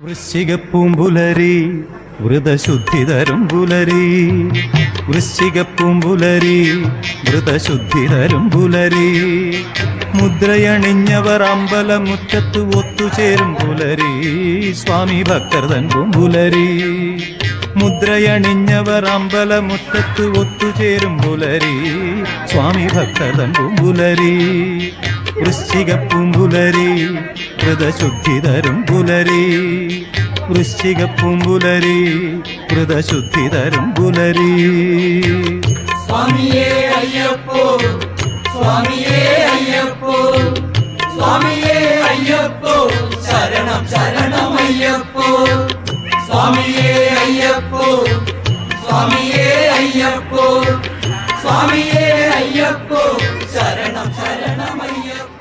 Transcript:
വൃശ്ചികപ്പൂമ്പുലരി വ്രതശുദ്ധി തരും പുലരി, വൃശ്ചികപ്പൂമ്പുലരി വ്രതശുദ്ധി തരും പുലരി. മുദ്രയണിഞ്ഞവർ അമ്പലമുറ്റത്ത് ഒത്തുചേരും പുലരി, സ്വാമി ഭക്തർ തൻ പൂമ്പുലരി. മുദ്രയണിഞ്ഞവർ അമ്പലമുറ്റത്ത് ഒത്തുചേരും പുലരി, സ്വാമി ഭക്തർ തൻ പൂമ്പുലരി. വൃശ്ചികപ്പൂമ്പുലരി വ്രതശുദ്ധി തരും പുലരി, വൃശ്ചികപ്പൂമ്പുലരി വ്രതശുദ്ധി തരും പുലരി. സ്വാമിയേ അയ്യപ്പോ, സ്വാമിയേ അയ്യപ്പോ, സ്വാമിയേ അയ്യപ്പോ, ശരണം ശരണം അയ്യപ്പോ. സ്വാമിയേ അയ്യപ്പോ, സ്വാമിയേ അയ്യപ്പോ, സ്വാമിയേ അയ്യപ്പോ, ശരണം ശരണം അയ്യപ്പോ.